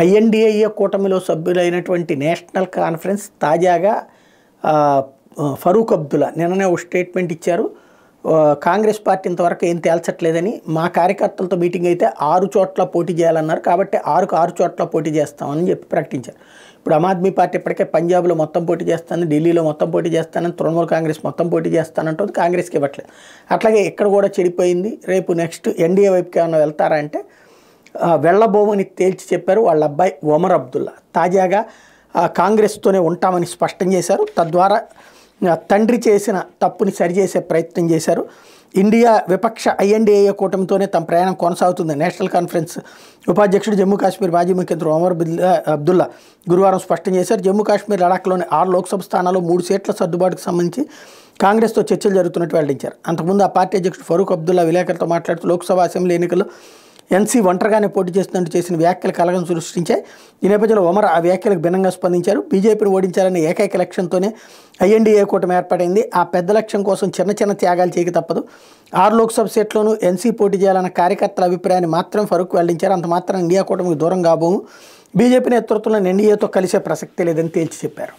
ఐఎన్డిఏ కూటమిలో సభ్యులైనటువంటి national conference తాజాగా ఫరూక్ అబ్దుల్లా నిన్ననే ఒక స్టేట్మెంట్ ఇచ్చారు. కాంగ్రెస్ పార్టీ ఇంతవరకు ఏం తేల్చట్లేదని, మా కార్యకర్తలతో మీటింగ్ అయితే 6 చోట్ల పోటీ చేయాలన్నారు, కాబట్టి 6 చోట్ల పోటీ చేస్తామని చెప్పి ప్రకటించారు. ఇప్పుడు ఆమ్ ఆద్మీ పార్టీ ఇప్పటికే పంజాబ్లో మొత్తం పోటీ చేస్తానని, ఢిల్లీలో మొత్తం పోటీ చేస్తానని, తృణమూల్ కాంగ్రెస్ మొత్తం పోటీ చేస్తానంటుంది, కాంగ్రెస్కి ఇవ్వట్లేదు. అట్లాగే ఇక్కడ కూడా చెడిపోయింది. రేపు నెక్స్ట్ ఎన్డీఏ వైపుకి ఏమైనా వెళ్తారా అంటే వెళ్ళబోమని తేల్చి చెప్పారు వాళ్ళ అబ్బాయి ఒమర్ అబ్దుల్లా. తాజాగా కాంగ్రెస్తోనే ఉంటామని స్పష్టం చేశారు. తద్వారా తండ్రి చేసిన తప్పుని సరిచేసే ప్రయత్నం చేశారు. ఇండియా విపక్ష ఐఎన్డిఏ కూటమితోనే తమ ప్రయాణం కొనసాగుతుంది. నేషనల్ కాన్ఫరెన్స్ ఉపాధ్యక్షుడు జమ్మూ కాశ్మీర్ మాజీ ముఖ్యమంత్రి ఒమర్ అబ్దుల్లా గురువారం స్పష్టం చేశారు. జమ్మూ కాశ్మీర్ లడాఖ్లోని 6 లోక్సభ స్థానాల్లో 3 సీట్ల సర్దుబాటుకు సంబంధించి కాంగ్రెస్తో చర్చలు జరుగుతున్నట్టు వెల్లడించారు. అంతకుముందు ఆ పార్టీ అధ్యక్షుడు ఫరూక్ అబ్దుల్లా విలేకరులతో మాట్లాడుతూ లోక్సభ అసెంబ్లీ ఎన్నికల్లో ఎన్సీ ఒంటరిగానే పోటీ చేస్తున్నట్టు చేసిన వ్యాఖ్యలు కలగం సృష్టించాయి. ఈ నేపథ్యంలో ఒమర్ ఆ వ్యాఖ్యలకు భిన్నంగా స్పందించారు. బీజేపీని ఓడించాలనే ఏకైక లక్ష్యంతోనే ఐఎన్డీఏ కూటమి ఏర్పడింది. ఆ పెద్ద లక్ష్యం కోసం చిన్న త్యాగాలు చేయక తప్పదు. 6 లోక్సభ సీట్లోనూ ఎన్సీ పోటీ చేయాలన్న కార్యకర్తల అభిప్రాయాన్ని మాత్రం ఫరూక్ వెల్లడించారు. అంత మాత్రం ఇండియా కూటమికి దూరం కాబోము, బీజేపీ నేతృత్వంలో ఎన్డీఏతో కలిసే ప్రసక్తి లేదని తేల్చి చెప్పారు.